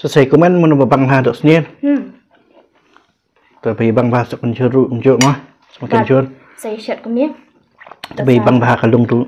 Selesai komen mau bang ha dok sini. Tapi bang bah sepen curu unjuk mah semakin cur. Saya share komen. Tapi bang bah kalung tu.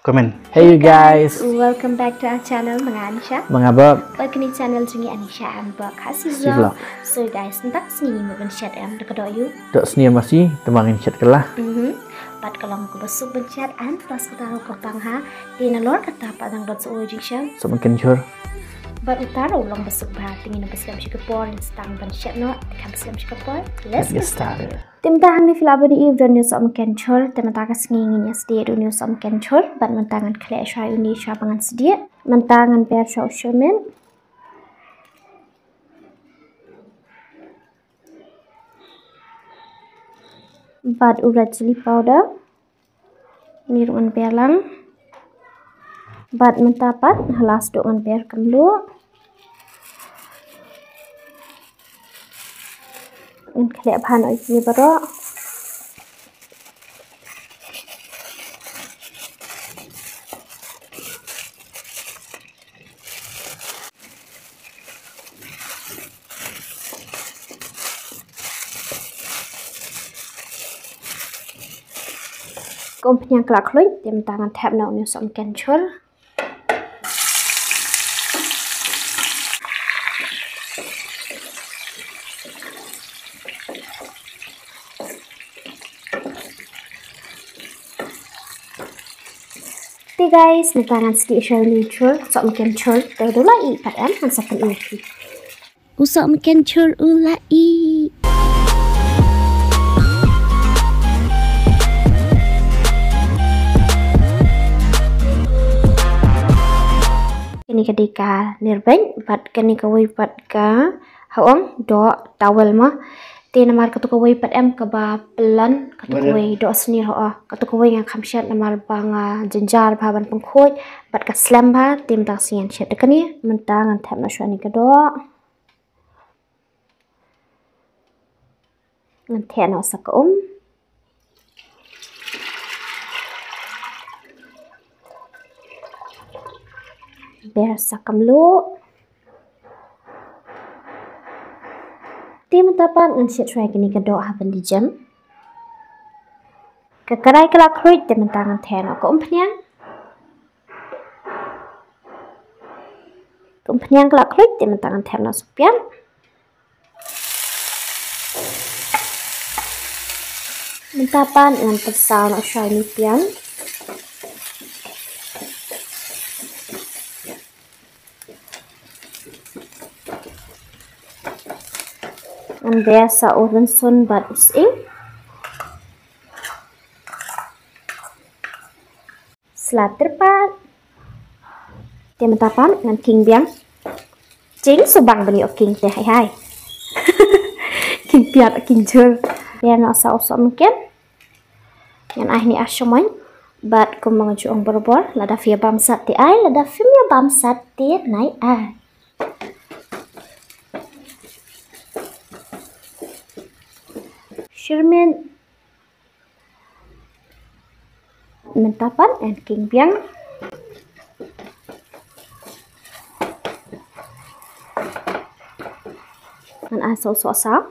Komen. Hey you guys, welcome back to our channel Mga Anisha. Mengapa? Welcome to channel Jungi Anisha and Bok Hasizah. So guys, entak sini mau chat am dekat doyu. Dok sini masih temangin chat kelah. Pat kalau mau besuk benchat and pas kita rokok bangha di nalor kata padang dot sojisha. Semakin cur. But utaro long besuk bah tingin Islam Singapore instang benchat no kan Islam Singapore. Let's get started. Timtahan ni filabadi eve news om kenchor tematakan ngingin ya sedia news om kenchor ban mentangan kle syai Indonesia pangan sedia mentangan per social men bad urat chili powder nirungan pelang bad mentapat halas dengan per kemlu in kle bhan oi ni baro kompenya kelak luy tim tangan tab nau ni som control guys, natangan sedikit share neutral, sok makan cur, terulai pada masakan ini. Usok makan cur ulai. Kini ketika nirbeng, pat kini kawai pat ka, hawang do tawel mah. Ti namar katukaway pat em kaba pelan katukaway do seni ho katukaway yang khamshat namar banga jenjar bhaban pangkhoi pat ka slam ba tim tak sian chet dekani mentangan tap na shwani ka do ngan the no sak ber sakam lu tim tapan ngan set try kini kedok haban di jam kekarai kelak kruit tim tangan ten ko umpenyang kelak kruit tim tangan ten no supian mentapan ngan pesal no shiny pian biasa oven sun bat using selat terpat tim tapan ngan king biang jing subang bani o king teh hai king piat king jur biar nak saus mungkin yang ni asyoman bat kum mengajuang berbor lada fia bamsat ti ai lada fia bamsat ti nai ai Sherman mentapan and king biang dan asal sosa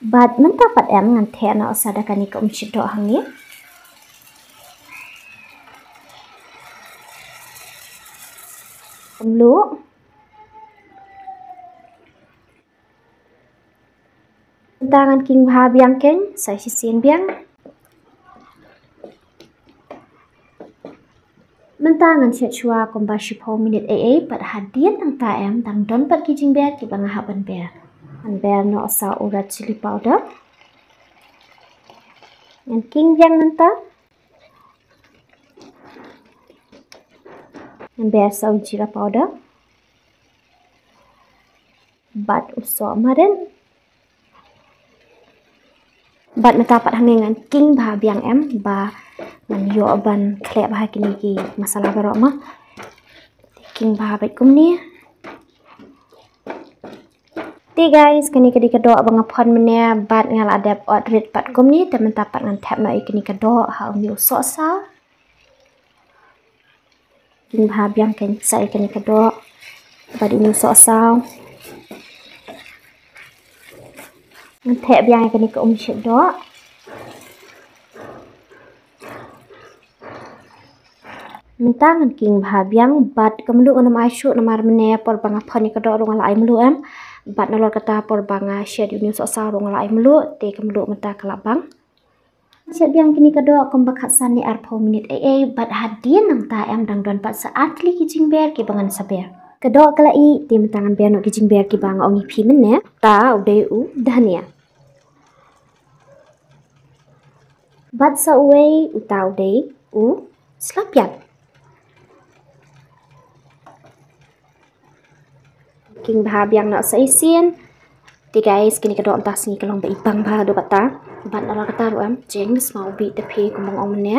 bad mentapat em ngan thena osadakan ikom chido hangi lu tangan king bha biang keng sai sisien biang mentangan set chua komba 10 minit AA pat hadian tang ta em tang don pat kijing ber ki bang haban ber an ber no sa urat chili powder and king biang nanta and bear saw jira powder bat uso marin bat metapat hangengan king bah biang em ba man yo ban klep ha kini ki masala barok mah king bah baik kum ni Ti guys, kini kedok bang pon menia bat ngal adap ot rit pat gom ni temen tapat ngan tap mai kini kedok ha umi usok sa. King bah biang kan sai kini kedok. Bat ini usok sa. Ngan tap biang kini ke umi sedok. Mentang king bah biang bat kemlu ngan mai syuk namar menia por bang pon ni kedok rong lai melu am. Bat nalor kata por banga shed uni sok sa rong lai melu te kemlu menta kelabang. Shed biang kini kedok kombakat sani arpo minit bat hadin nang ta em dang don pat saat li kijing ber ki bangan saber. Kedok kelai te mentangan ber no kijing ber ki bang ongi pi mene ta ude u dania. Bat sa uwe uta ude u slapyat. King bah biang nak saisian. Ti guys kini kedok entah sini kelong ba ibang bah do bata. Bat ala kata ru am jeng mau bi te pe kumong om ne.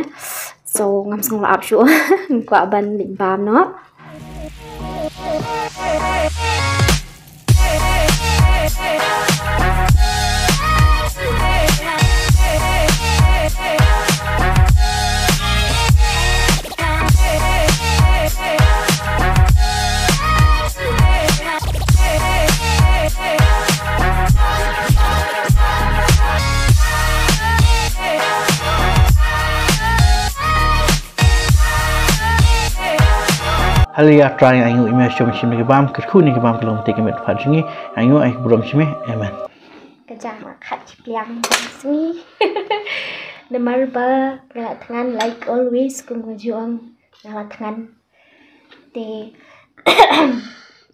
So ngam sang la ap shu. Kwa ban lim bam no. Halia try ayu image shom shim ni bam kerku ni bam kelong te kemet phat singi ayu ai brom shime amen. Kejang kat cipliang sini. Nemar ba ngala tangan like always kum juang ngala tangan te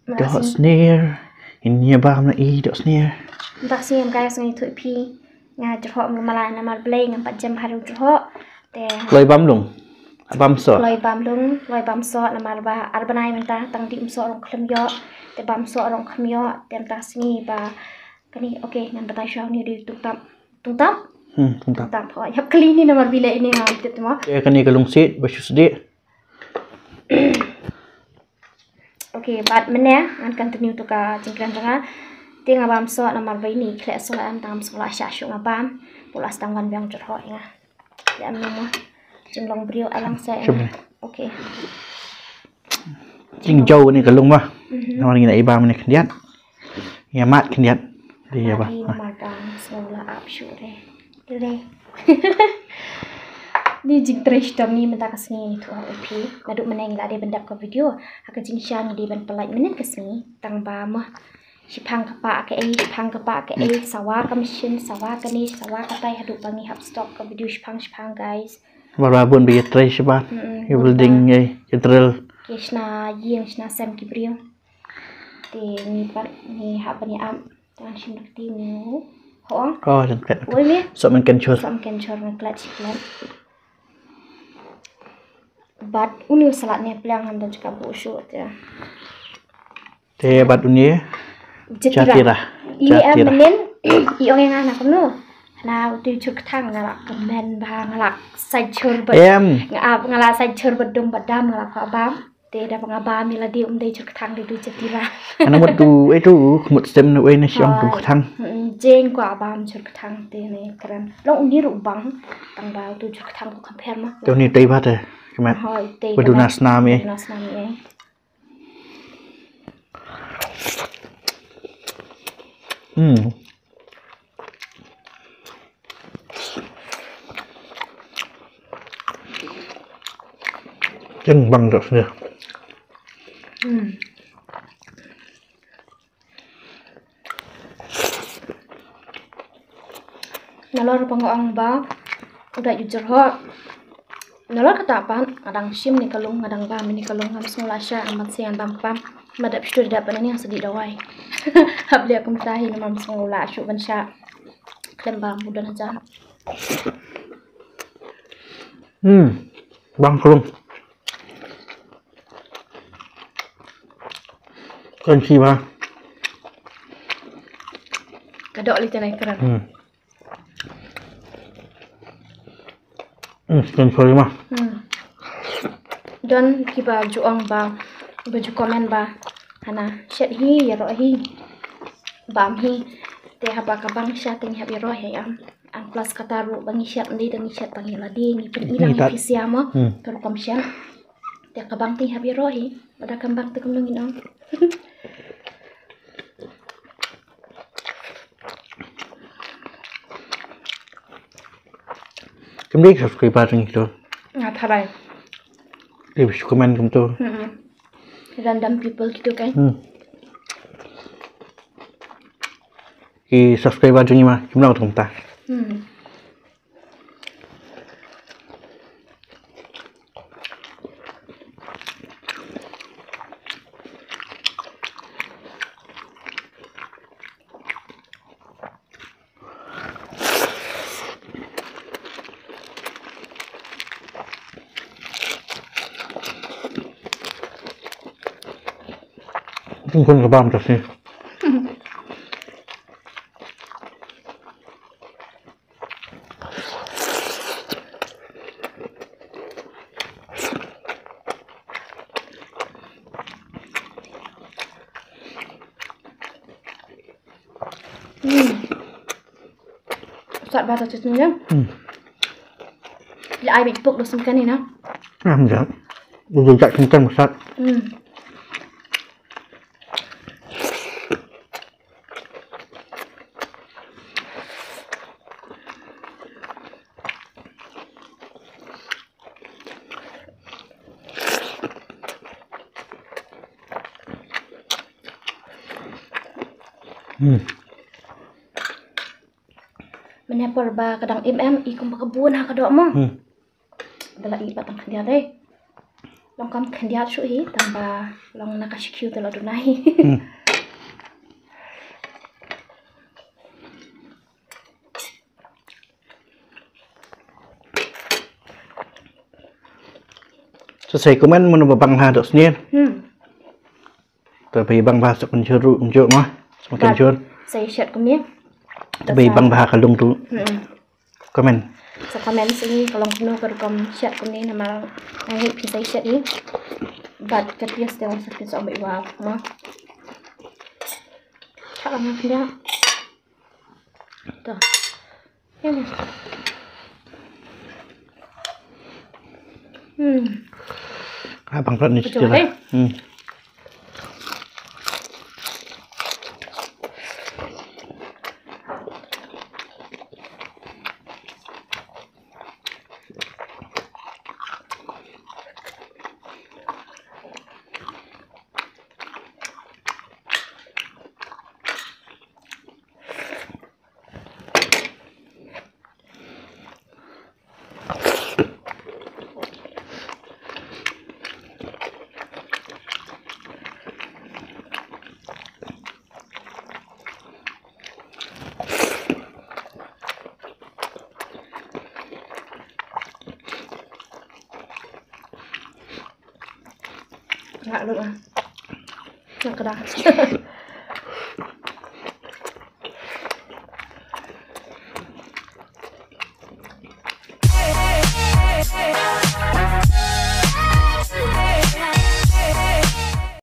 Dot snare in ni bam na I dot snare. Entah sih yang guys ngai thui pi nga jrok malah namar blay ngam 4 jam haru jrok te Loi bam lung. Bam so. loi bam lung loi bam so namar ba arbanai menta tang dim so rong klem yo te bam so rong khem yo te entah sini ba kani okey ngan batai shaw ni di tungtam Tungtap. tungtam ho yap kali ni namar bila ini ngam te temo Ya kan ni kelong sit basu sedik. okey bat mene ngan continue tu ka jingkran janga te ngabam so namar ba ini khle so am tam so la sha shu ngabam pulas tangwan biang jrok nga ya memo Jinglong brio alang saya. Okey. Jing jauh ni kelong bah. Namar ni ibam ni kendiat. Ya mat kendiat. Dia bah. Ini madang semula up shoot deh. Ni jing trash tom ni menta kasni tu OP. Naduk meneng la dia bendap ke video. Haka jing shan di ban pelai menen kasni tang ba mah. Sipang kapa ke sawa commission sawa kani sawa katai haduk bangi hap stock ke video sipang guys. Barabun bi trash bah. Building drill. Kishna yeng shna sem kibrio. Te ni par ni hap ni am tan shim nakti ni ho. Oh jangkat. Oi me. So man kan chur. Sam ken chor na clutch plan. But uni salat ni pelang ham dan juga busuk ya. Te bat uni. Jatira. Ini menen I ong yang anak nu. Na tu chur thang ngalak men ba ngalak sai chur ba. Ngalak sai chur badum badam ngalak ka bam. Te da pangaba mi la di dei chur thang di tu jatira. Ana mot tu itu mot stem no na siang tu thang. Jeng kwa bam chur thang te ne kran. Long ni ru bang tang ba tu chur thang ko compare ma. Tu ni tei bat eh. Kemat. Badu nasna mi. Chân bằng được nè. Nalor pangong ba udah jujur ho. Nalor kata apa? Kadang sim ni kalung, kadang bam ni kalung harus ngulasya amat siang tampam. Madap situ dapat ini yang sedih dawai. Hab dia kumtahi nama ngulasya bansya. Klembang mudah aja. Bang kalung. Kan si ba? Kadok li tanai keran. Kan sorry mah. Don kiba juang ba baju komen ba hana shed hi ya ro hi bam hi te haba ka bang sha ting habi ro he ang plus kata ru bangi shat ndi dangi shat bangi ladi ni pen ilang tat. fisiamo ka ru kam shat te ka bang ting habi ro hi pada kam bang te kum lungin ong Kem dik subscriber jeng itu. Tharai Dia bisa komen kem tu. random people gitu kan Ki subscriber jeng mah kem lau tum ta. Con ke bam tas ni. Sat bahasa cutnya ya ai bị bốc được xem cái này nào Am ja. Du jak kem masat. Mana perba kadang ikum kebun ha kadok mo. Adalah iba tang kandiat deh. Long kam kandiat shu hi tambah long nakashikyu telo dunai. Selesai komen mau bang ha dok sini. Tapi bang bahasa pencur mah semakin cur. Saya share kum ni. Tapi bang bahasa kalung tu. Komen. Sa comment sini kalau kuno kerkom share kum ni nama ngai pi saya share ni. Bat kerjas dia sakit so ambil wap mah. Cara nak dia. Tuh. Ini. Abang plat ni istilah. Nggak lu ah. Yang kedah.